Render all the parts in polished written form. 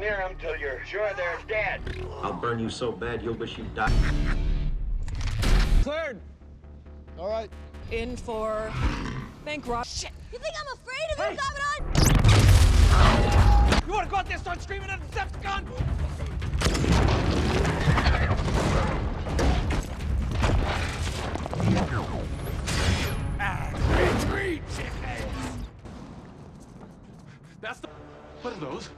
hear them till you're sure they're dead. I'll burn you so bad you'll wish you'd died. Cleared. All right. In for bank rob. Shit! You think I'm afraid of you, Commandant? You want to go out there and start screaming at Decepticon? Retreat, shitheads! That's the... What are those?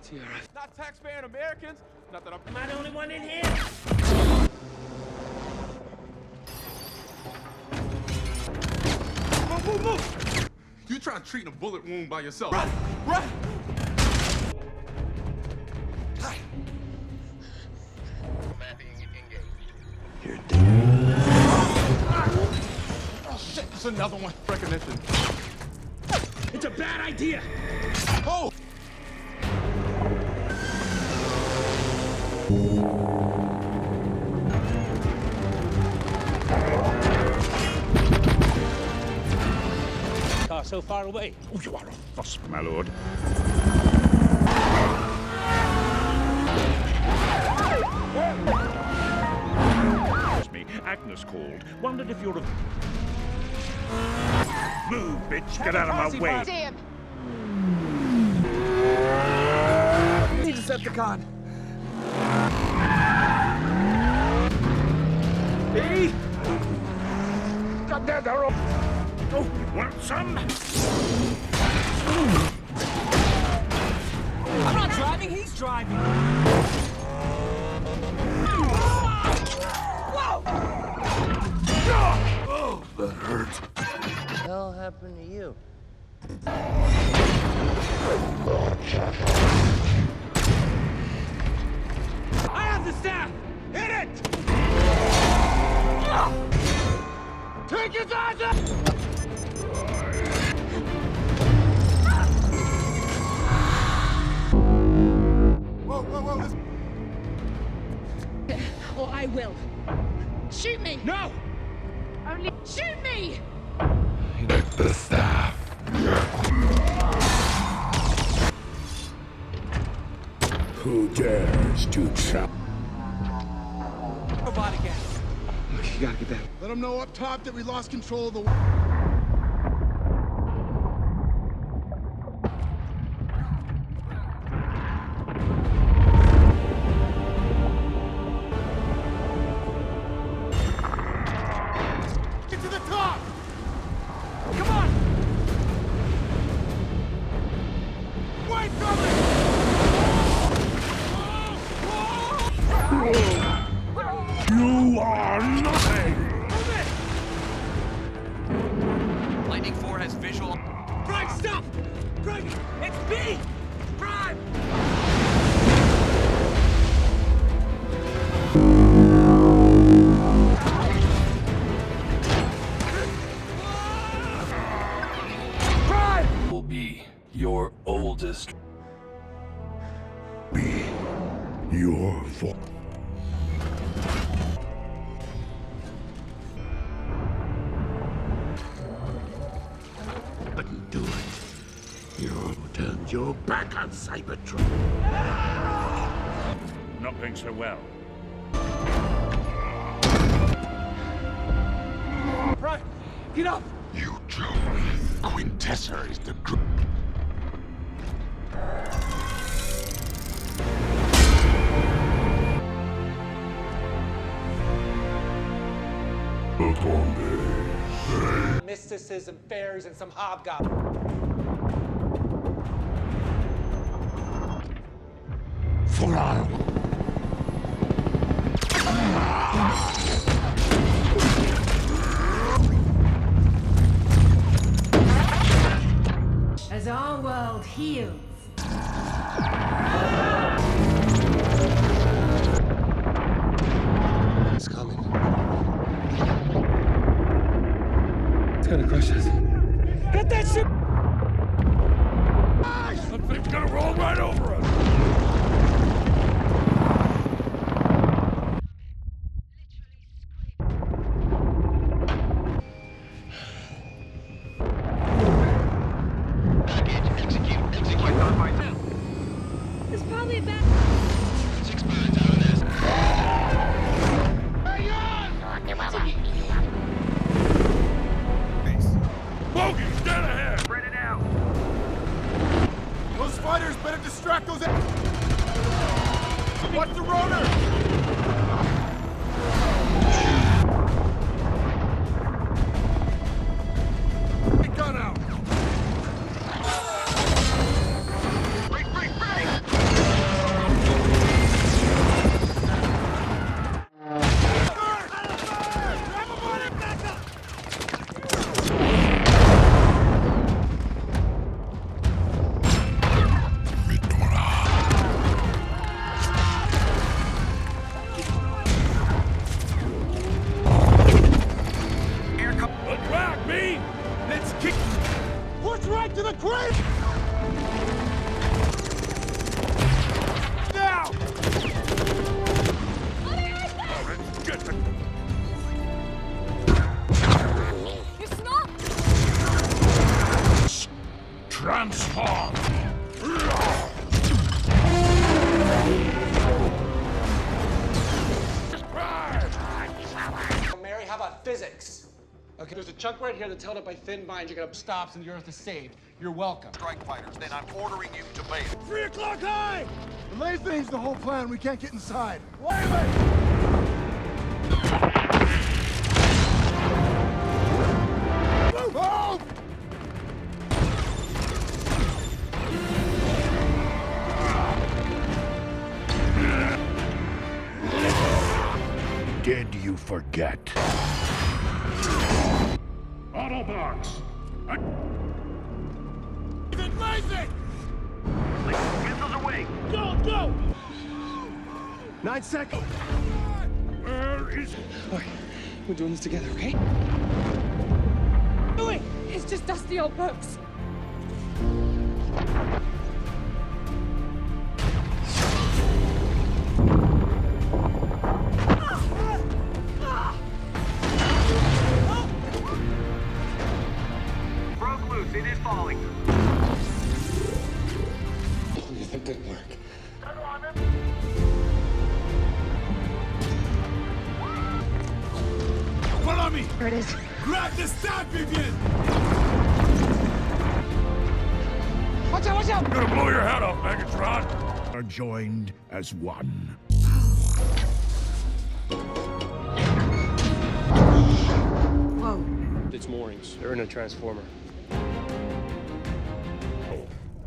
TRF. Not taxpaying Americans. Not that I'm the only one in here. Move, move! You try treating a bullet wound by yourself. Run! Run! Hi. You're dead. Oh, shit, it's another one. Recognition. It's a bad idea. Oh! Car so far away. Oh, you are a fuss, my lord. Excuse me, Agnes called. Wondered if you're a... Move, bitch! Get out of my way! Damn. Need Decepticon. Me? God damn, they're all... Oh, want some? I'm not driving, he's driving. Whoa! Oh, that hurt. What the hell happened to you? I have the staff! Hit it! Take his eyes up! Whoa, whoa, whoa, this... Or I will. Shoot me! No! Only shoot me! Take the staff. Who dares to challenge? Robotic gas. You gotta get that. Let them know up top that we lost control of the... Get to the top! Come on! Wait for me! You are nothing! Lightning 4 has visual. Prime, stop! Prime, it's me! Prime! Prime! Will be your oldest. Be your fault. Couldn't do it. You turned your back on Cybertron. Not going so well. Prime, get up! You Joe, Quintessa is the group. Mysticism, fairies, and some hobgoblin. For I... As our world heals. It's coming. It's gonna crush us. Get that shit! That thing's gonna roll right over us! Execute. me back. 6 birds out of this. Bogey's dead ahead! Spread it out. Those fighters better distract those. What's the rotor? Gun out. Break, break, break! Attack me! Let's kick. Push right to the crate. Now. Let's get the... You're small. Transform! Mary, how about physics? Okay, there's a chunk right here that's held up by thin vines. You're gonna stops and the Earth is saved. You're welcome. Strike fighters, then I'm ordering you to bail. 3 o'clock high. Delay things the whole plan. We can't get inside. Wait a minute. Move! Move! Did you forget? Autobots! Even blazing! Missiles away! Go! Go! 9 seconds. Where is... All right, we're doing this together, okay? Wait, it's just dusty old books. Broke loose. It is falling. That didn't work. Follow me! There it is. Grab the staff, Vivian! Watch out, watch out! I'm gonna blow your head off, Megatron! Are joined as one. Whoa. It's moorings. They're in a transformer.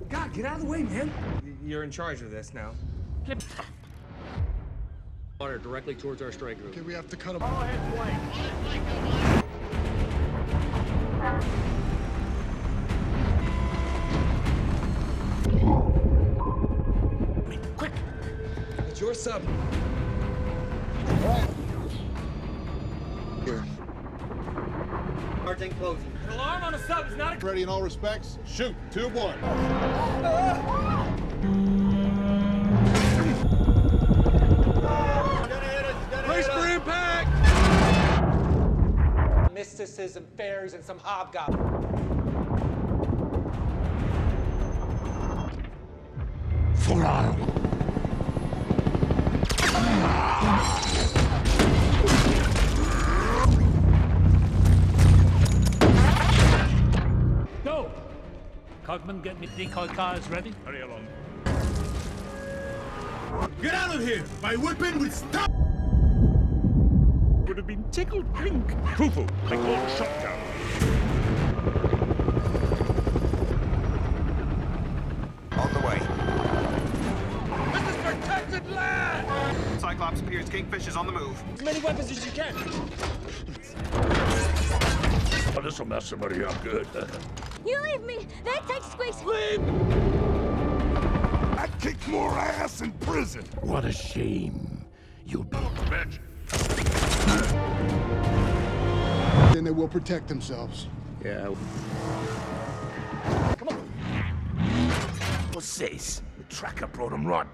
God, get out of the way, man! You're in charge of this now. Water directly towards our strike group. Okay, we have to cut him. Go ahead, Blake. It's your sub. Here. Starting closing. An alarm on a sub is not a... Ready in all respects? Shoot. 2-1. Brace for impact! Mysticism, fairies, and some hobgoblins. Fly. Go! Cogman, get me decoy cars ready. Hurry along. Get out of here! My weapon will stop! Would have been tickled pink. Foo-foo, they call it shotgun. On the way. This is protected land! Cyclops appears. Kingfish is on the move. As many weapons as you can. Oh, this'll mess somebody up good. You leave me. They take squeaks. I kicked more ass in prison. What a shame. You'll be... Bitch. Then they will protect themselves. Yeah. What's this? The tracker brought him right.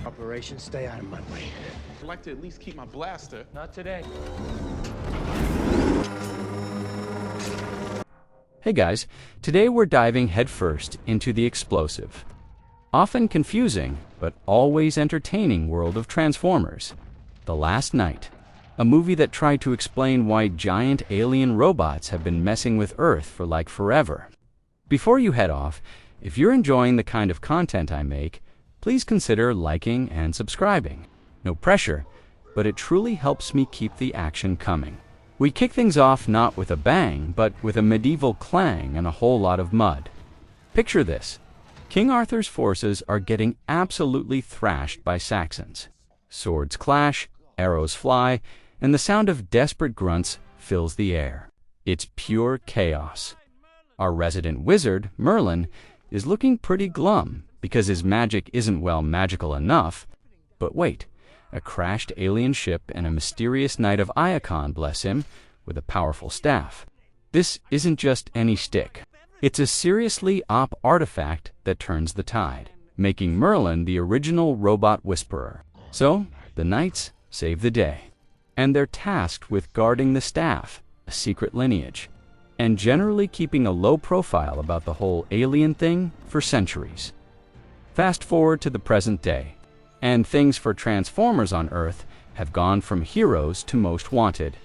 Operation, stay out of my way. I'd like to at least keep my blaster. Not today. Hey guys, today we're diving headfirst into the explosive, often confusing, but always entertaining world of Transformers. The Last Night, a movie that tried to explain why giant alien robots have been messing with Earth for like forever. Before you head off, if you're enjoying the kind of content I make, please consider liking and subscribing. No pressure, but it truly helps me keep the action coming. We kick things off not with a bang, but with a medieval clang and a whole lot of mud. Picture this. King Arthur's forces are getting absolutely thrashed by Saxons. Swords clash, arrows fly, and the sound of desperate grunts fills the air. It's pure chaos. Our resident wizard, Merlin, is looking pretty glum because his magic isn't, well, magical enough. But wait. A crashed alien ship and a mysterious knight of Iacon, bless him, with a powerful staff. This isn't just any stick. It's a seriously OP artifact that turns the tide, making Merlin the original robot whisperer. So, the knights save the day. And they're tasked with guarding the staff, a secret lineage, and generally keeping a low profile about the whole alien thing for centuries. Fast forward to the present day. And things for Transformers on Earth have gone from heroes to most wanted.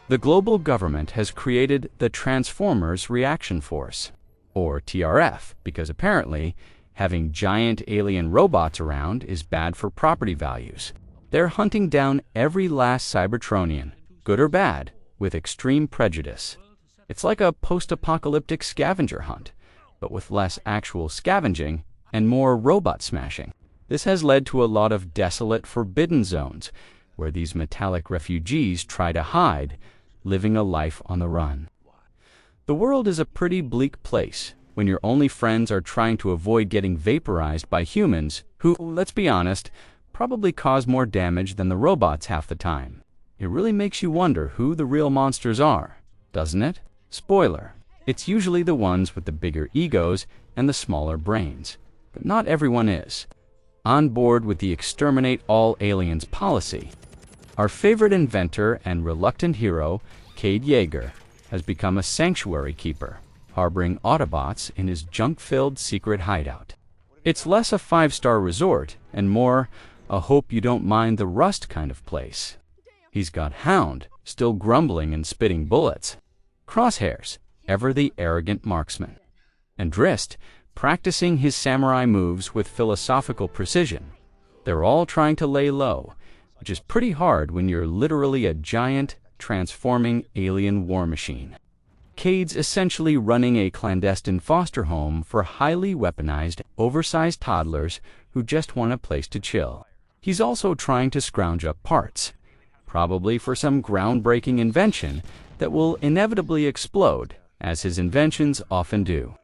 The global government has created the Transformers Reaction Force, or TRF, because apparently having giant alien robots around is bad for property values. They're hunting down every last Cybertronian, good or bad, with extreme prejudice. It's like a post-apocalyptic scavenger hunt, but with less actual scavenging and more robot smashing. This has led to a lot of desolate forbidden zones, where these metallic refugees try to hide, living a life on the run. The world is a pretty bleak place when your only friends are trying to avoid getting vaporized by humans who, let's be honest, probably cause more damage than the robots half the time. It really makes you wonder who the real monsters are, doesn't it? Spoiler, it's usually the ones with the bigger egos and the smaller brains. But not everyone is. On board with the exterminate all aliens policy, our favorite inventor and reluctant hero, Cade Yeager, has become a sanctuary keeper, harboring Autobots in his junk-filled secret hideout. It's less a five-star resort and more a hope you don't mind the rust kind of place. He's got Hound, still grumbling and spitting bullets, Crosshairs, ever the arrogant marksman, and Drist, practicing his samurai moves with philosophical precision. They're all trying to lay low, which is pretty hard when you're literally a giant, transforming alien war machine. Cade's essentially running a clandestine foster home for highly weaponized, oversized toddlers who just want a place to chill. He's also trying to scrounge up parts, probably for some groundbreaking invention that will inevitably explode, as his inventions often do.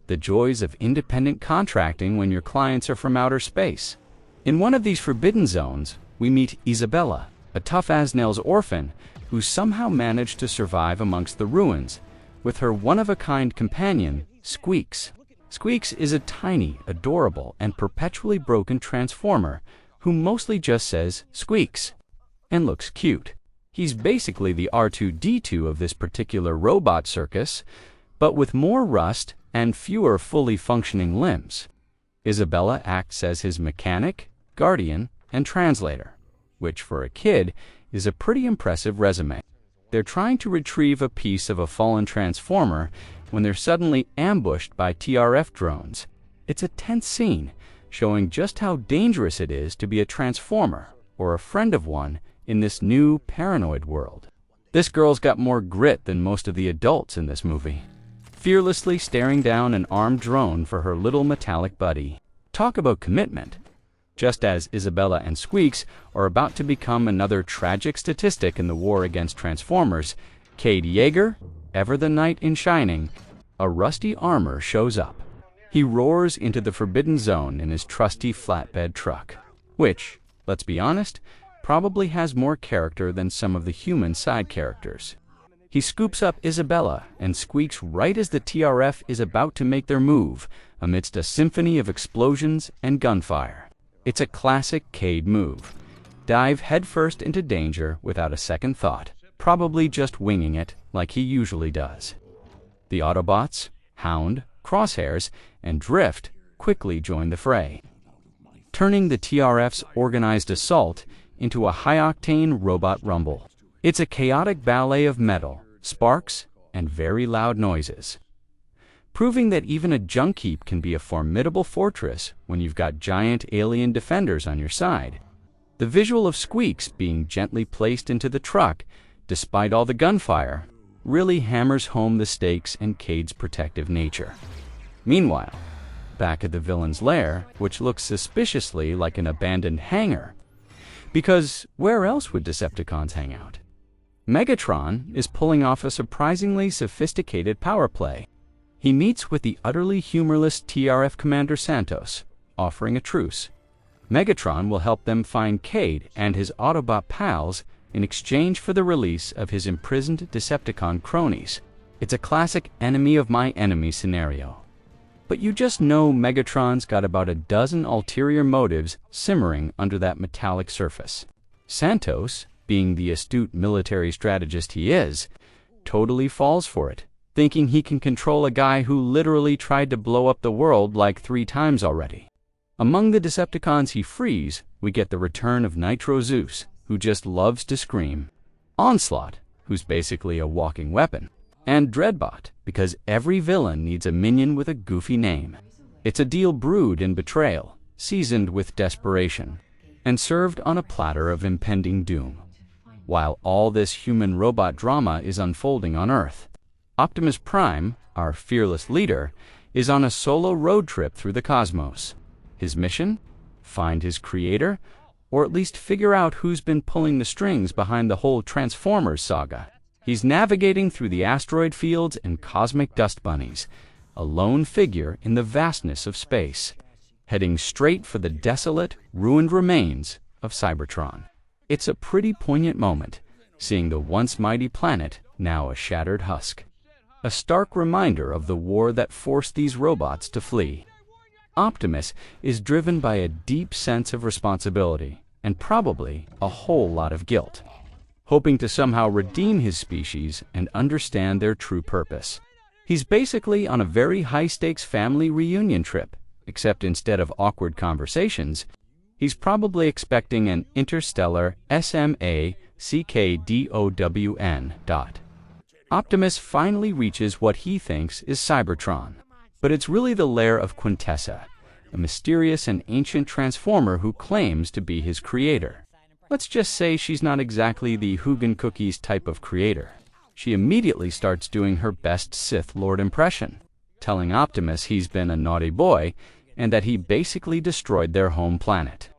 The joys of independent contracting when your clients are from outer space. In one of these forbidden zones, we meet Isabella, a tough-as-nails orphan who somehow managed to survive amongst the ruins, with her one-of-a-kind companion, Squeaks. Squeaks is a tiny, adorable, and perpetually broken Transformer who mostly just says Squeaks and looks cute. He's basically the R2-D2 of this particular robot circus, but with more rust and fewer fully functioning limbs. Isabella acts as his mechanic, guardian, and translator, which for a kid is a pretty impressive resume. They're trying to retrieve a piece of a fallen Transformer when they're suddenly ambushed by TRF drones. It's a tense scene, showing just how dangerous it is to be a Transformer, or a friend of one, in this new paranoid world. This girl's got more grit than most of the adults in this movie, fearlessly staring down an armed drone for her little metallic buddy. Talk about commitment. Just as Isabella and Squeaks are about to become another tragic statistic in the war against Transformers, Cade Yeager, ever the knight in shining, a rusty armor shows up. He roars into the Forbidden Zone in his trusty flatbed truck, which, let's be honest, probably has more character than some of the human side characters. He scoops up Isabella and Squeaks right as the TRF is about to make their move, amidst a symphony of explosions and gunfire. It's a classic Cade move. Dive headfirst into danger without a second thought, probably just winging it like he usually does. The Autobots, Hound, Crosshairs, and Drift quickly join the fray, turning the TRF's organized assault into a high-octane robot rumble. It's a chaotic ballet of metal, sparks, and very loud noises, proving that even a junk heap can be a formidable fortress when you've got giant alien defenders on your side. The visual of Squeaks being gently placed into the truck, despite all the gunfire, really hammers home the stakes and Cade's protective nature. Meanwhile, back at the villain's lair, which looks suspiciously like an abandoned hangar, because where else would Decepticons hang out? Megatron is pulling off a surprisingly sophisticated power play. He meets with the utterly humorless TRF Commander Santos, offering a truce. Megatron will help them find Cade and his Autobot pals in exchange for the release of his imprisoned Decepticon cronies. It's a classic enemy of my enemy scenario. But you just know Megatron's got about a dozen ulterior motives simmering under that metallic surface. Santos, being the astute military strategist he is, totally falls for it, thinking he can control a guy who literally tried to blow up the world like 3 times already. Among the Decepticons he frees, we get the return of Nitro Zeus, who just loves to scream, Onslaught, who's basically a walking weapon, and Dreadbot, because every villain needs a minion with a goofy name. It's a deal brewed in betrayal, seasoned with desperation, and served on a platter of impending doom. While all this human-robot drama is unfolding on Earth, Optimus Prime, our fearless leader, is on a solo road trip through the cosmos. His mission? Find his creator, or at least figure out who's been pulling the strings behind the whole Transformers saga. He's navigating through the asteroid fields and cosmic dust bunnies, a lone figure in the vastness of space, heading straight for the desolate, ruined remains of Cybertron. It's a pretty poignant moment, seeing the once mighty planet now a shattered husk. A stark reminder of the war that forced these robots to flee. Optimus is driven by a deep sense of responsibility and probably a whole lot of guilt, hoping to somehow redeem his species and understand their true purpose. He's basically on a very high-stakes family reunion trip, except instead of awkward conversations, he's probably expecting an interstellar SMACKDOWN. Optimus finally reaches what he thinks is Cybertron, but it's really the lair of Quintessa, a mysterious and ancient transformer who claims to be his creator. Let's just say she's not exactly the Hugin Cookies type of creator. She immediately starts doing her best Sith Lord impression, telling Optimus he's been a naughty boy and that he basically destroyed their home planet.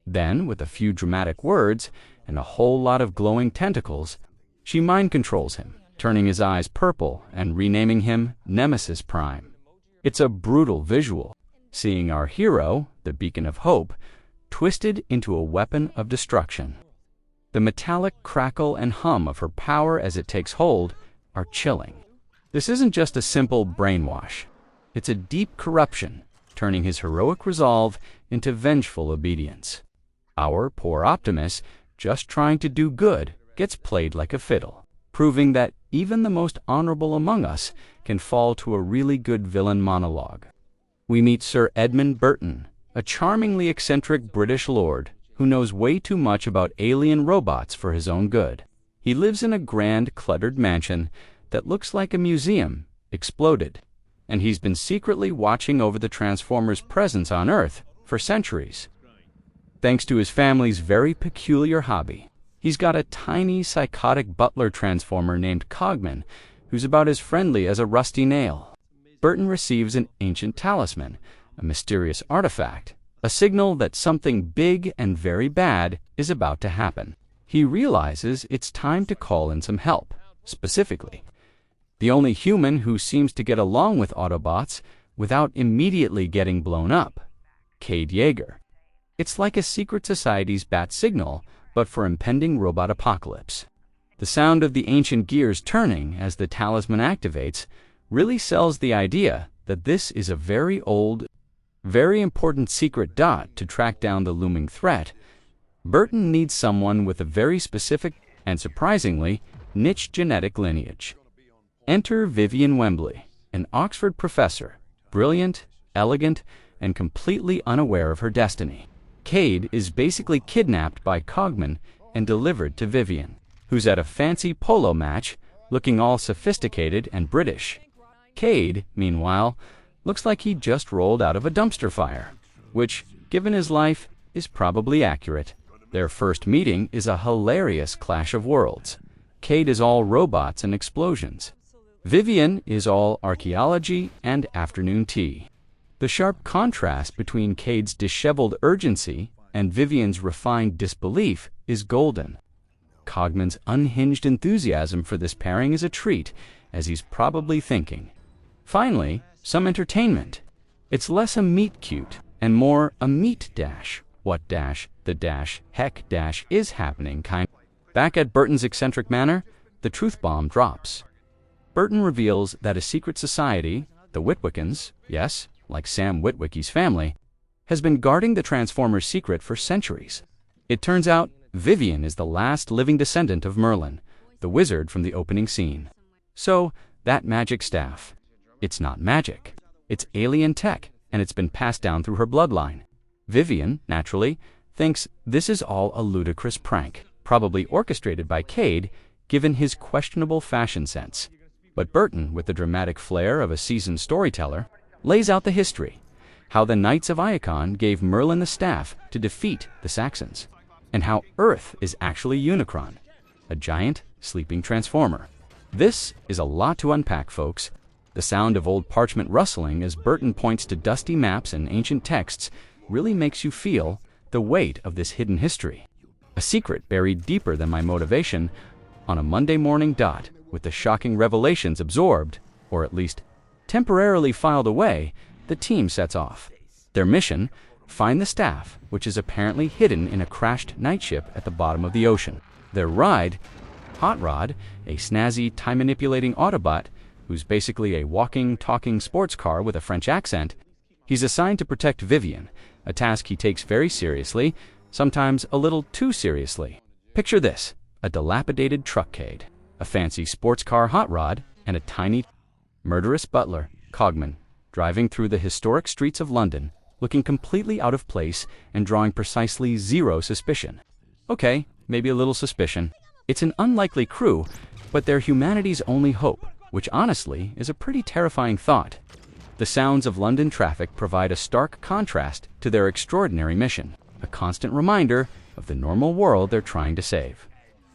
Then, with a few dramatic words and a whole lot of glowing tentacles, she mind controls him, turning his eyes purple and renaming him Nemesis Prime. It's a brutal visual, seeing our hero, the beacon of hope, twisted into a weapon of destruction. The metallic crackle and hum of her power as it takes hold are chilling. This isn't just a simple brainwash. It's a deep corruption, turning his heroic resolve into vengeful obedience. Our poor Optimus, just trying to do good, gets played like a fiddle, proving that even the most honorable among us can fall to a really good villain monologue. We meet Sir Edmund Burton, a charmingly eccentric British lord who knows way too much about alien robots for his own good. He lives in a grand, cluttered mansion that looks like a museum exploded, and he's been secretly watching over the Transformers' presence on Earth for centuries. Thanks to his family's very peculiar hobby, he's got a tiny, psychotic butler transformer named Cogman, who's about as friendly as a rusty nail. Burton receives an ancient talisman, a mysterious artifact, a signal that something big and very bad is about to happen. He realizes it's time to call in some help, specifically the only human who seems to get along with Autobots without immediately getting blown up, Cade Yeager. It's like a secret society's bat signal, but for impending robot apocalypse. The sound of the ancient gears turning as the talisman activates really sells the idea that this is a very old, very important secret dot to track down the looming threat. Burton needs someone with a very specific and, surprisingly, niche genetic lineage. Enter Vivian Wembley, an Oxford professor, brilliant, elegant, and completely unaware of her destiny. Cade is basically kidnapped by Cogman and delivered to Vivian, who's at a fancy polo match, looking all sophisticated and British. Cade, meanwhile, looks like he just rolled out of a dumpster fire, which, given his life, is probably accurate. Their first meeting is a hilarious clash of worlds. Cade is all robots and explosions. Vivian is all archaeology and afternoon tea. The sharp contrast between Cade's disheveled urgency and Vivian's refined disbelief is golden. Cogman's unhinged enthusiasm for this pairing is a treat, as he's probably thinking. Finally, some entertainment. It's less a meet cute and more a meet dash. What dash, the dash, heck dash is happening kind. Back at Burton's eccentric manor, the truth bomb drops. Burton reveals that a secret society, the Witwickens, yes, like Sam Witwicky's family, has been guarding the Transformers' secret for centuries. It turns out Vivian is the last living descendant of Merlin, the wizard from the opening scene. So, that magic staff. It's not magic. It's alien tech, and it's been passed down through her bloodline. Vivian, naturally, thinks this is all a ludicrous prank, probably orchestrated by Cade, given his questionable fashion sense. But Burton, with the dramatic flair of a seasoned storyteller, lays out the history, how the Knights of Iacon gave Merlin the staff to defeat the Saxons, and how Earth is actually Unicron, a giant, sleeping transformer. This is a lot to unpack, folks. The sound of old parchment rustling as Burton points to dusty maps and ancient texts really makes you feel the weight of this hidden history. A secret buried deeper than my motivation on a Monday morning dot, with the shocking revelations absorbed, or at least temporarily filed away, the team sets off. Their mission, find the staff, which is apparently hidden in a crashed nightship at the bottom of the ocean. Their ride, Hot Rod, a snazzy, time-manipulating Autobot, who's basically a walking, talking sports car with a French accent, he's assigned to protect Vivian, a task he takes very seriously, sometimes a little too seriously. Picture this, a dilapidated truckade, a fancy sports car Hot Rod, and a tiny, murderous butler, Cogman, driving through the historic streets of London, looking completely out of place and drawing precisely zero suspicion. Okay, maybe a little suspicion. It's an unlikely crew, but they're humanity's only hope, which honestly is a pretty terrifying thought. The sounds of London traffic provide a stark contrast to their extraordinary mission, a constant reminder of the normal world they're trying to save.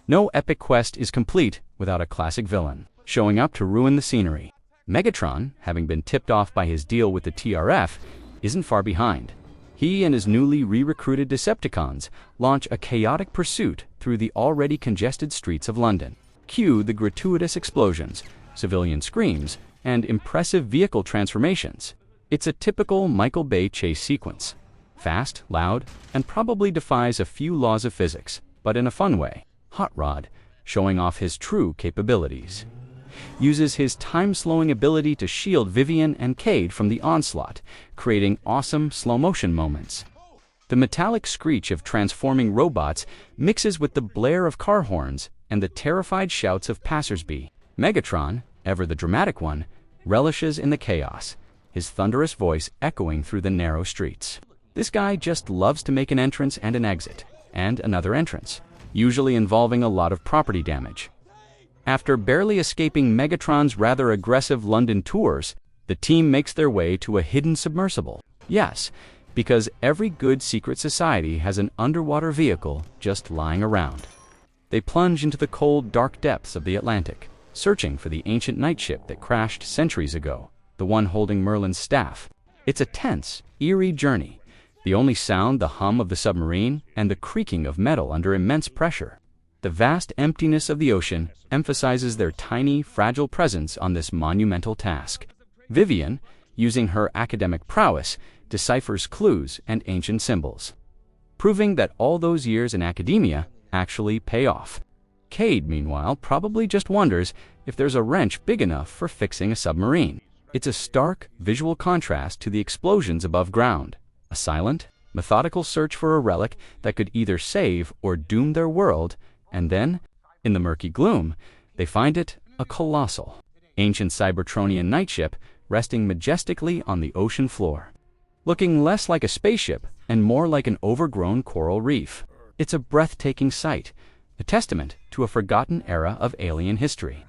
No epic quest is complete without a classic villain showing up to ruin the scenery. Megatron, having been tipped off by his deal with the TRF, isn't far behind. He and his newly re-recruited Decepticons launch a chaotic pursuit through the already congested streets of London. Cue the gratuitous explosions, civilian screams, and impressive vehicle transformations. It's a typical Michael Bay chase sequence. Fast, loud, and probably defies a few laws of physics, but in a fun way. Hot Rod, showing off his true capabilities, uses his time-slowing ability to shield Vivian and Cade from the onslaught, creating awesome slow-motion moments. The metallic screech of transforming robots mixes with the blare of car horns and the terrified shouts of passersby. Megatron, ever the dramatic one, relishes in the chaos, his thunderous voice echoing through the narrow streets. This guy just loves to make an entrance and an exit, and another entrance, usually involving a lot of property damage. After barely escaping Megatron's rather aggressive London tours, the team makes their way to a hidden submersible. Yes, because every good secret society has an underwater vehicle just lying around. They plunge into the cold, dark depths of the Atlantic, searching for the ancient nightship that crashed centuries ago, the one holding Merlin's staff. It's a tense, eerie journey, the only sound the hum of the submarine and the creaking of metal under immense pressure. The vast emptiness of the ocean emphasizes their tiny, fragile presence on this monumental task. Vivian, using her academic prowess, deciphers clues and ancient symbols, proving that all those years in academia actually pay off. Cade, meanwhile, probably just wonders if there's a wrench big enough for fixing a submarine. It's a stark, visual contrast to the explosions above ground, a silent, methodical search for a relic that could either save or doom their world, and then, in the murky gloom, they find it a colossal, ancient Cybertronian night ship resting majestically on the ocean floor. Looking less like a spaceship and more like an overgrown coral reef. It's a breathtaking sight, a testament to a forgotten era of alien history.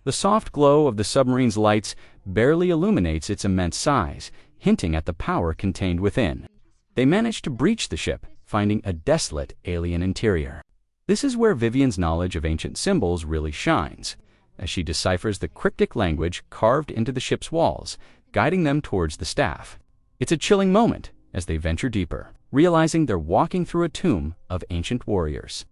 The soft glow of the submarine's lights barely illuminates its immense size, hinting at the power contained within. They manage to breach the ship, finding a desolate alien interior. This is where Vivian's knowledge of ancient symbols really shines, as she deciphers the cryptic language carved into the ship's walls, guiding them towards the staff. It's a chilling moment as they venture deeper, realizing they're walking through a tomb of ancient warriors.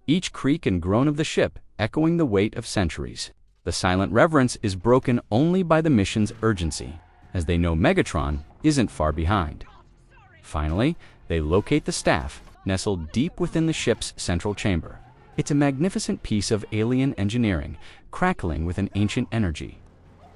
Each creak and groan of the ship echoing the weight of centuries. The silent reverence is broken only by the mission's urgency, as they know Megatron isn't far behind. Finally, they locate the staff, nestled deep within the ship's central chamber. It's a magnificent piece of alien engineering, crackling with an ancient energy.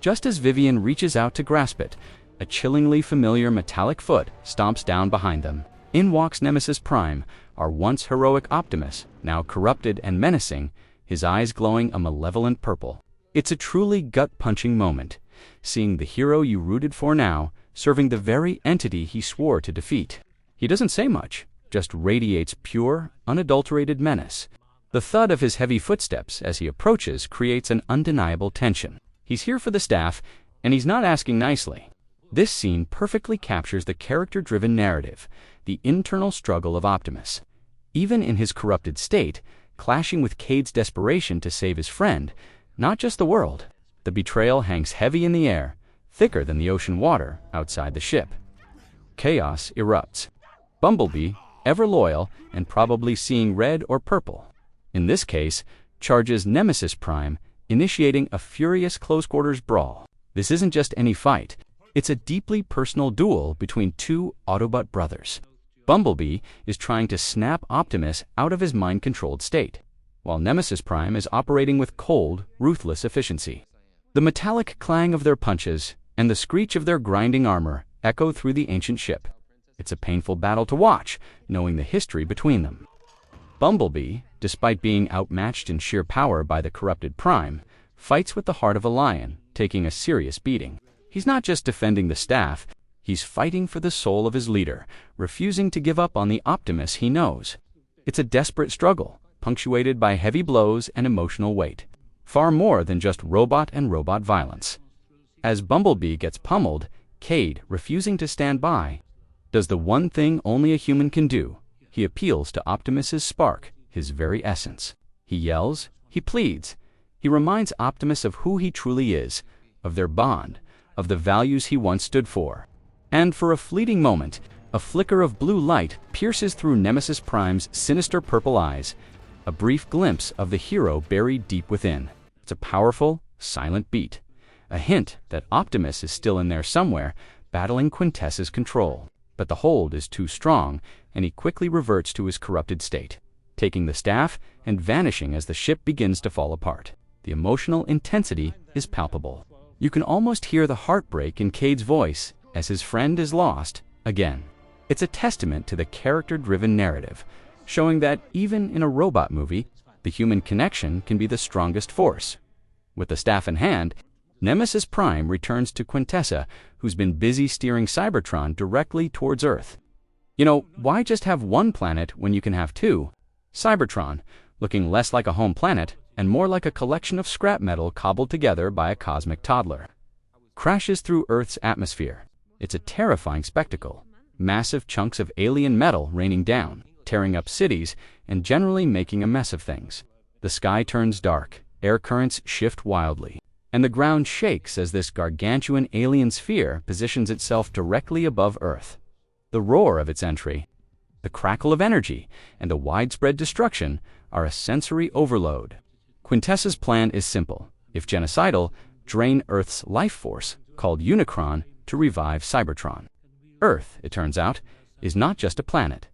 Just as Vivian reaches out to grasp it, a chillingly familiar metallic foot stomps down behind them. In walks Nemesis Prime, our once heroic Optimus, now corrupted and menacing, his eyes glowing a malevolent purple. It's a truly gut-punching moment, seeing the hero you rooted for now, serving the very entity he swore to defeat. He doesn't say much, just radiates pure, unadulterated menace. The thud of his heavy footsteps as he approaches creates an undeniable tension. He's here for the staff, and he's not asking nicely. This scene perfectly captures the character-driven narrative, the internal struggle of Optimus. Even in his corrupted state, clashing with Cade's desperation to save his friend, not just the world. The betrayal hangs heavy in the air, thicker than the ocean water outside the ship. Chaos erupts. Bumblebee, ever loyal and probably seeing red or purple, in this case, charges Nemesis Prime, initiating a furious close-quarters brawl. This isn't just any fight. It's a deeply personal duel between two Autobot brothers. Bumblebee is trying to snap Optimus out of his mind-controlled state, while Nemesis Prime is operating with cold, ruthless efficiency. The metallic clang of their punches and the screech of their grinding armor echo through the ancient ship. It's a painful battle to watch, knowing the history between them. Bumblebee, despite being outmatched in sheer power by the corrupted Prime, fights with the heart of a lion, taking a serious beating. He's not just defending the staff, he's fighting for the soul of his leader, refusing to give up on the Optimus he knows. It's a desperate struggle, punctuated by heavy blows and emotional weight. Far more than just robot and robot violence. As Bumblebee gets pummeled, Cade, refusing to stand by, does the one thing only a human can do. He appeals to Optimus's spark, his very essence. He yells, he pleads. He reminds Optimus of who he truly is, of their bond, of the values he once stood for. And for a fleeting moment, a flicker of blue light pierces through Nemesis Prime's sinister purple eyes, a brief glimpse of the hero buried deep within. It's a powerful, silent beat, a hint that Optimus is still in there somewhere, battling Quintessa's control. But the hold is too strong, and he quickly reverts to his corrupted state, taking the staff and vanishing as the ship begins to fall apart. The emotional intensity is palpable. You can almost hear the heartbreak in Cade's voice as his friend is lost again. It's a testament to the character-driven narrative, showing that even in a robot movie, the human connection can be the strongest force. With the staff in hand, Nemesis Prime returns to Quintessa, who's been busy steering Cybertron directly towards Earth. You know, why just have one planet when you can have two? Cybertron, looking less like a home planet and more like a collection of scrap metal cobbled together by a cosmic toddler, crashes through Earth's atmosphere. It's a terrifying spectacle. Massive chunks of alien metal raining down, tearing up cities, and generally making a mess of things. The sky turns dark, air currents shift wildly, and the ground shakes as this gargantuan alien sphere positions itself directly above Earth. The roar of its entry, the crackle of energy, and the widespread destruction are a sensory overload. Quintessa's plan is simple. If genocidal, drain Earth's life force, called Unicron, to revive Cybertron. Earth, it turns out, is not just a planet,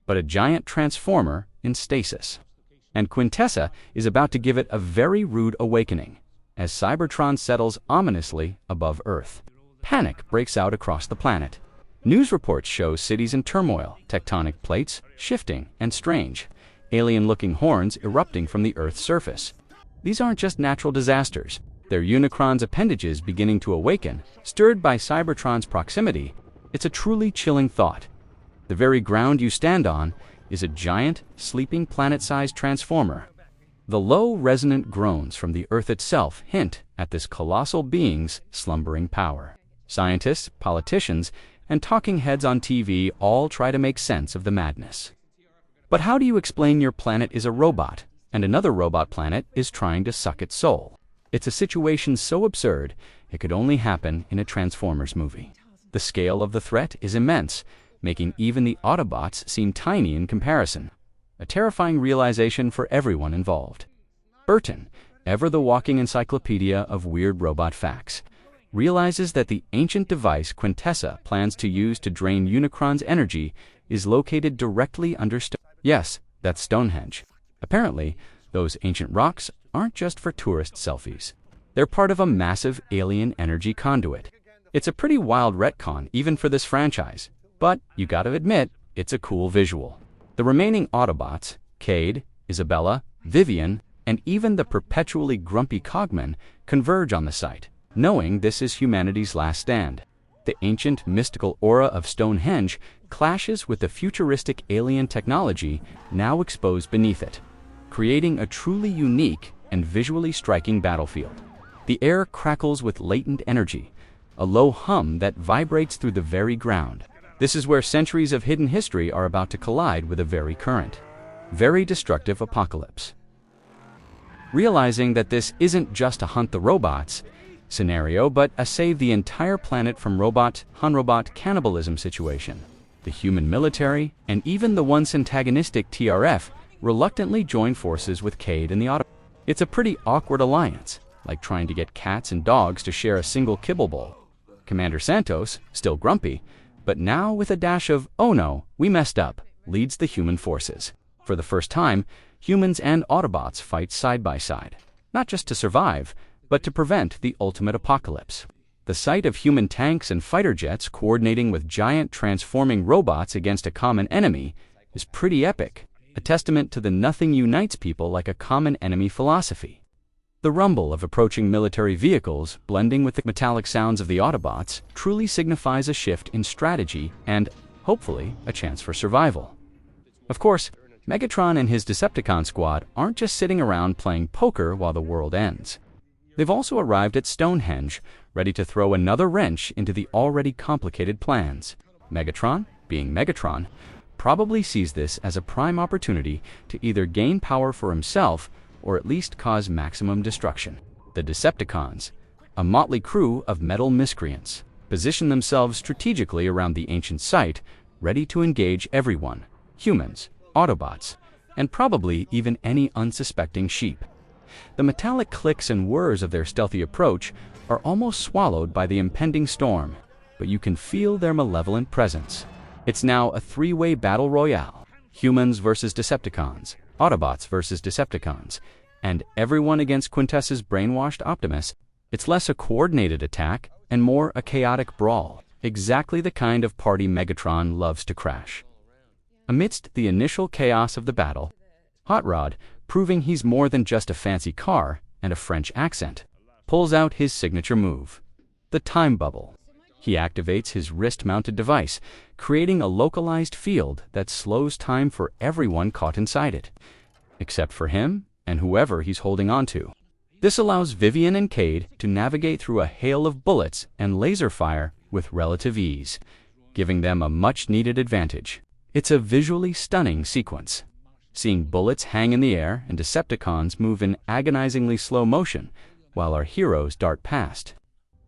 but a giant transformer in stasis. And Quintessa is about to give it a very rude awakening, as Cybertron settles ominously above Earth. Panic breaks out across the planet. News reports show cities in turmoil, tectonic plates shifting and strange, alien-looking horns erupting from the Earth's surface. These aren't just natural disasters. their Unicron's appendages beginning to awaken, stirred by Cybertron's proximity. It's a truly chilling thought. The very ground you stand on is a giant, sleeping planet-sized transformer. The low, resonant groans from the Earth itself hint at this colossal being's slumbering power. Scientists, politicians, and talking heads on TV all try to make sense of the madness. But how do you explain your planet is a robot, and another robot planet is trying to suck its soul? It's a situation so absurd, it could only happen in a Transformers movie. The scale of the threat is immense, making even the Autobots seem tiny in comparison. A terrifying realization for everyone involved. Burton, ever the walking encyclopedia of weird robot facts, realizes that the ancient device Quintessa plans to use to drain Unicron's energy is located directly under Yes, that's Stonehenge. Apparently, those ancient rocks aren't just for tourist selfies. They're part of a massive alien energy conduit. It's a pretty wild retcon even for this franchise, but you gotta admit, it's a cool visual. The remaining Autobots, Cade, Isabella, Vivian, and even the perpetually grumpy Cogman converge on the site, knowing this is humanity's last stand. The ancient mystical aura of Stonehenge clashes with the futuristic alien technology now exposed beneath it, creating a truly unique and visually striking battlefield. The air crackles with latent energy, a low hum that vibrates through the very ground. This is where centuries of hidden history are about to collide with a very current, very destructive apocalypse. Realizing that this isn't just a hunt the robots scenario, but a save the entire planet from robot cannibalism situation, the human military, and even the once antagonistic TRF reluctantly join forces with Cade and the Autobots. It's a pretty awkward alliance, like trying to get cats and dogs to share a single kibble bowl. Commander Santos, still grumpy, but now with a dash of, oh no, we messed up, leads the human forces. For the first time, humans and Autobots fight side by side, not just to survive, but to prevent the ultimate apocalypse. The sight of human tanks and fighter jets coordinating with giant transforming robots against a common enemy is pretty epic, a testament to the nothing unites people like a common enemy philosophy. The rumble of approaching military vehicles, blending with the metallic sounds of the Autobots, truly signifies a shift in strategy and, hopefully, a chance for survival. Of course, Megatron and his Decepticon squad aren't just sitting around playing poker while the world ends. They've also arrived at Stonehenge, ready to throw another wrench into the already complicated plans. Megatron, being Megatron, probably sees this as a prime opportunity to either gain power for himself or at least cause maximum destruction. The Decepticons, a motley crew of metal miscreants, position themselves strategically around the ancient site, ready to engage everyone, humans, Autobots, and probably even any unsuspecting sheep. The metallic clicks and whirs of their stealthy approach are almost swallowed by the impending storm, but you can feel their malevolent presence. It's now a three-way battle royale. Humans versus Decepticons, Autobots versus Decepticons, and everyone against Quintessa's brainwashed Optimus. It's less a coordinated attack and more a chaotic brawl, exactly the kind of party Megatron loves to crash. Amidst the initial chaos of the battle, Hot Rod, proving he's more than just a fancy car and a French accent, pulls out his signature move, the time bubble. He activates his wrist-mounted device, creating a localized field that slows time for everyone caught inside it, except for him and whoever he's holding on to. This allows Vivian and Cade to navigate through a hail of bullets and laser fire with relative ease, giving them a much-needed advantage. It's a visually stunning sequence, seeing bullets hang in the air and Decepticons move in agonizingly slow motion while our heroes dart past.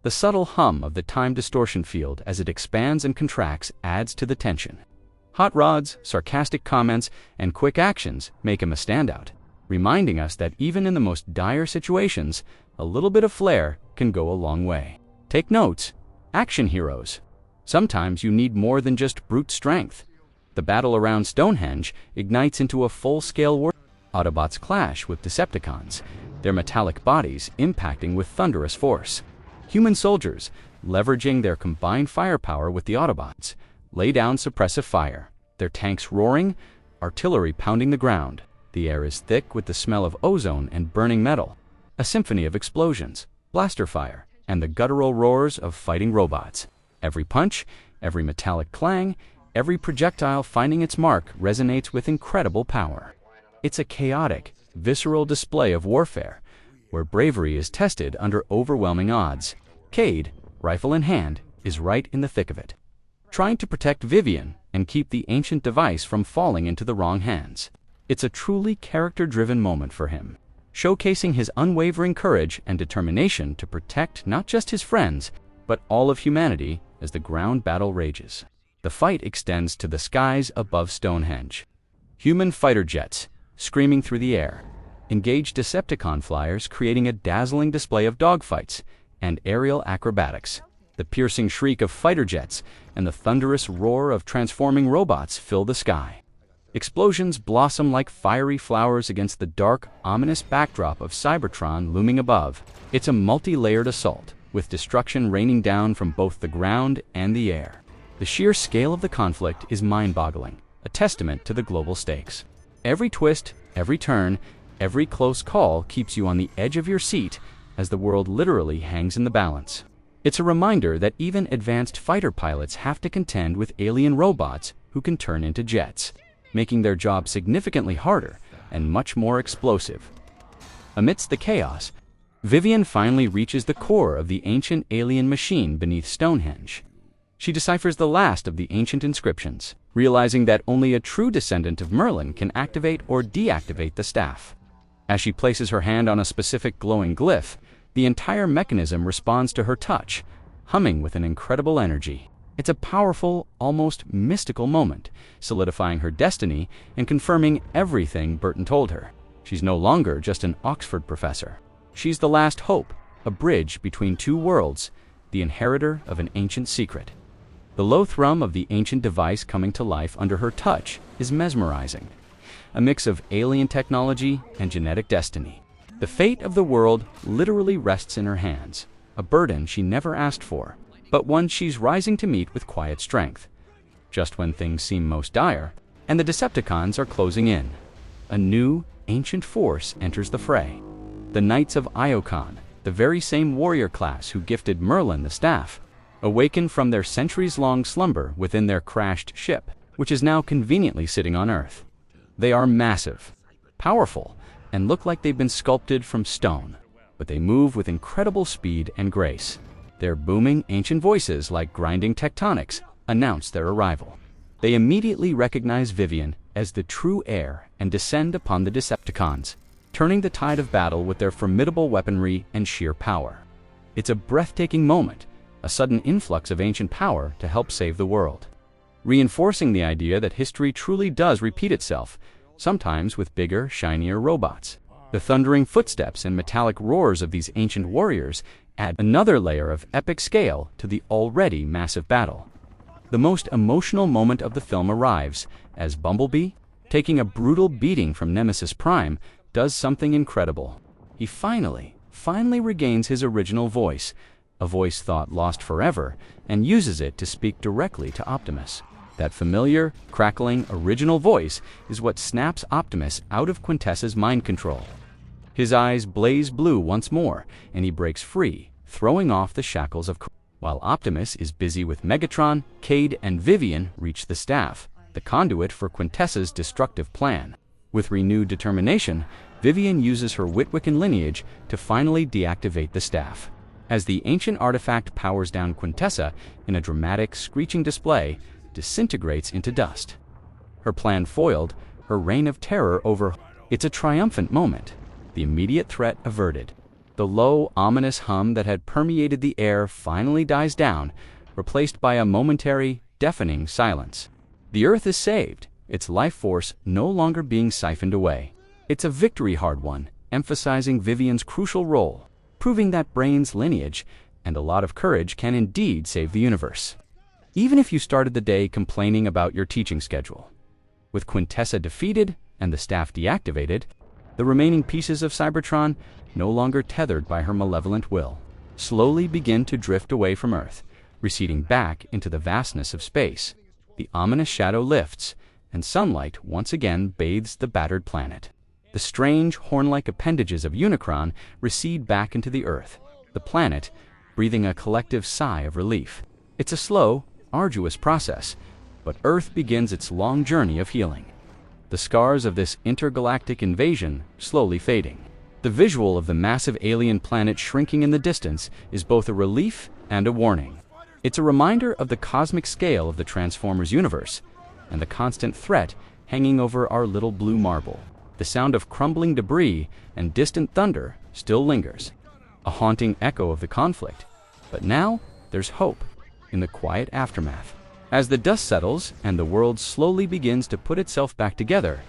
The subtle hum of the time distortion field as it expands and contracts adds to the tension. Hot Rod's sarcastic comments and quick actions make him a standout, reminding us that even in the most dire situations, a little bit of flair can go a long way. Take notes, action heroes. Sometimes you need more than just brute strength. The battle around Stonehenge ignites into a full-scale war. Autobots clash with Decepticons, their metallic bodies impacting with thunderous force. Human soldiers, leveraging their combined firepower with the Autobots, lay down suppressive fire, their tanks roaring, artillery pounding the ground. The air is thick with the smell of ozone and burning metal, a symphony of explosions, blaster fire, and the guttural roars of fighting robots. Every punch, every metallic clang, every projectile finding its mark resonates with incredible power. It's a chaotic, visceral display of warfare, where bravery is tested under overwhelming odds. Cade, rifle in hand, is right in the thick of it, trying to protect Vivian and keep the ancient device from falling into the wrong hands. It's a truly character-driven moment for him, showcasing his unwavering courage and determination to protect not just his friends, but all of humanity as the ground battle rages. The fight extends to the skies above Stonehenge. Human fighter jets, screaming through the air, engage Decepticon flyers, creating a dazzling display of dogfights and aerial acrobatics. The piercing shriek of fighter jets and the thunderous roar of transforming robots fill the sky. Explosions blossom like fiery flowers against the dark, ominous backdrop of Cybertron looming above. It's a multi-layered assault, with destruction raining down from both the ground and the air. The sheer scale of the conflict is mind-boggling, a testament to the global stakes. Every twist, every turn, every close call keeps you on the edge of your seat as the world literally hangs in the balance. It's a reminder that even advanced fighter pilots have to contend with alien robots who can turn into jets, making their job significantly harder and much more explosive. Amidst the chaos, Vivian finally reaches the core of the ancient alien machine beneath Stonehenge. She deciphers the last of the ancient inscriptions, realizing that only a true descendant of Merlin can activate or deactivate the staff. As she places her hand on a specific glowing glyph, the entire mechanism responds to her touch, humming with an incredible energy. It's a powerful, almost mystical moment, solidifying her destiny and confirming everything Burton told her. She's no longer just an Oxford professor. She's the last hope, a bridge between two worlds, the inheritor of an ancient secret. The low thrum of the ancient device coming to life under her touch is mesmerizing, a mix of alien technology and genetic destiny. The fate of the world literally rests in her hands, a burden she never asked for, but one she's rising to meet with quiet strength. Just when things seem most dire, and the Decepticons are closing in, a new, ancient force enters the fray. The Knights of Iocon, the very same warrior class who gifted Merlin the staff, awaken from their centuries-long slumber within their crashed ship, which is now conveniently sitting on Earth. They are massive, powerful, and look like they've been sculpted from stone, but they move with incredible speed and grace. Their booming ancient voices, like grinding tectonics, announce their arrival. They immediately recognize Vivian as the true heir and descend upon the Decepticons, turning the tide of battle with their formidable weaponry and sheer power. It's a breathtaking moment, a sudden influx of ancient power to help save the world, reinforcing the idea that history truly does repeat itself, sometimes with bigger, shinier robots. The thundering footsteps and metallic roars of these ancient warriors add another layer of epic scale to the already massive battle. The most emotional moment of the film arrives as Bumblebee, taking a brutal beating from Nemesis Prime, does something incredible. He finally regains his original voice, a voice thought lost forever, and uses it to speak directly to Optimus. That familiar, crackling, original voice is what snaps Optimus out of Quintessa's mind control. His eyes blaze blue once more, and he breaks free, throwing off the shackles of while Optimus is busy with Megatron, Cade, and Vivian reach the staff, the conduit for Quintessa's destructive plan. With renewed determination, Vivian uses her Witwicken lineage to finally deactivate the staff. As the ancient artifact powers down Quintessa in a dramatic, screeching display, disintegrates into dust. Her plan foiled, her reign of terror over. It's a triumphant moment, the immediate threat averted. The low, ominous hum that had permeated the air finally dies down, replaced by a momentary, deafening silence. The Earth is saved, its life force no longer being siphoned away. It's a victory hard one, emphasizing Vivian's crucial role, proving that brains, lineage, and a lot of courage can indeed save the universe. Even if you started the day complaining about your teaching schedule. With Quintessa defeated and the staff deactivated, the remaining pieces of Cybertron, no longer tethered by her malevolent will, slowly begin to drift away from Earth, receding back into the vastness of space. The ominous shadow lifts, and sunlight once again bathes the battered planet. The strange, horn-like appendages of Unicron recede back into the Earth, the planet, breathing a collective sigh of relief. It's a slow, arduous process, but Earth begins its long journey of healing. The scars of this intergalactic invasion slowly fading. The visual of the massive alien planet shrinking in the distance is both a relief and a warning. It's a reminder of the cosmic scale of the Transformers universe and the constant threat hanging over our little blue marble. The sound of crumbling debris and distant thunder still lingers, a haunting echo of the conflict. But now there's hope in the quiet aftermath. As the dust settles and the world slowly begins to put itself back together,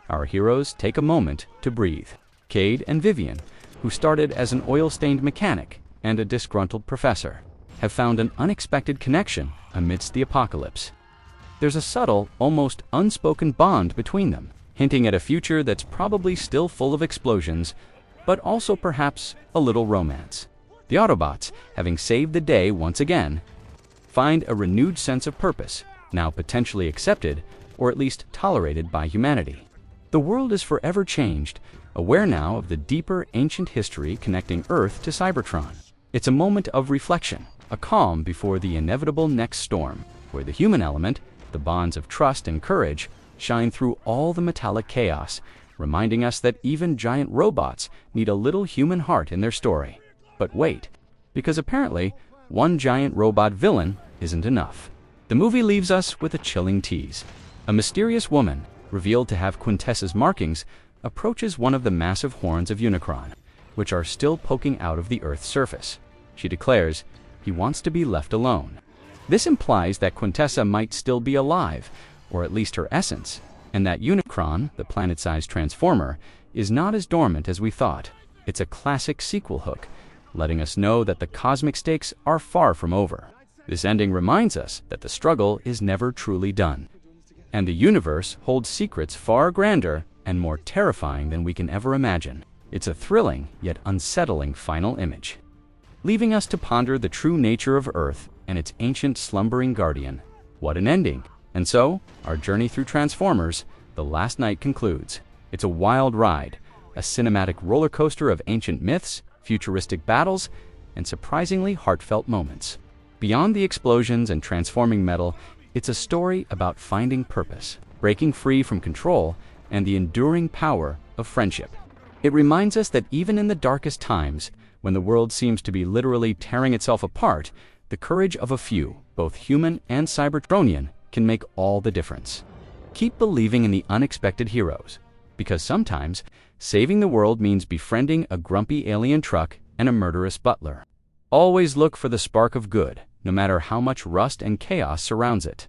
our heroes take a moment to breathe. Cade and Vivian, who started as an oil-stained mechanic and a disgruntled professor, have found an unexpected connection amidst the apocalypse. There's a subtle, almost unspoken bond between them, hinting at a future that's probably still full of explosions, but also perhaps a little romance. The Autobots, having saved the day once again, find a renewed sense of purpose, now potentially accepted or at least tolerated by humanity. The world is forever changed, aware now of the deeper ancient history connecting Earth to Cybertron. It's a moment of reflection, a calm before the inevitable next storm, where the human element, the bonds of trust and courage, shine through all the metallic chaos, reminding us that even giant robots need a little human heart in their story. But wait, because apparently one giant robot villain isn't enough. The movie leaves us with a chilling tease. A mysterious woman, revealed to have Quintessa's markings, approaches one of the massive horns of Unicron, which are still poking out of the Earth's surface. She declares he wants to be left alone. This implies that Quintessa might still be alive, or at least her essence, and that Unicron, the planet-sized transformer, is not as dormant as we thought. It's a classic sequel hook, letting us know that the cosmic stakes are far from over. This ending reminds us that the struggle is never truly done, and the universe holds secrets far grander and more terrifying than we can ever imagine. It's a thrilling yet unsettling final image, leaving us to ponder the true nature of Earth and its ancient slumbering guardian. What an ending! And so, our journey through Transformers, The Last Night concludes. It's a wild ride, a cinematic roller coaster of ancient myths, futuristic battles, and surprisingly heartfelt moments. Beyond the explosions and transforming metal, it's a story about finding purpose, breaking free from control, and the enduring power of friendship. It reminds us that even in the darkest times, when the world seems to be literally tearing itself apart, the courage of a few, both human and Cybertronian, can make all the difference. Keep believing in the unexpected heroes, because sometimes saving the world means befriending a grumpy alien truck and a murderous butler. Always look for the spark of good, no matter how much rust and chaos surrounds it.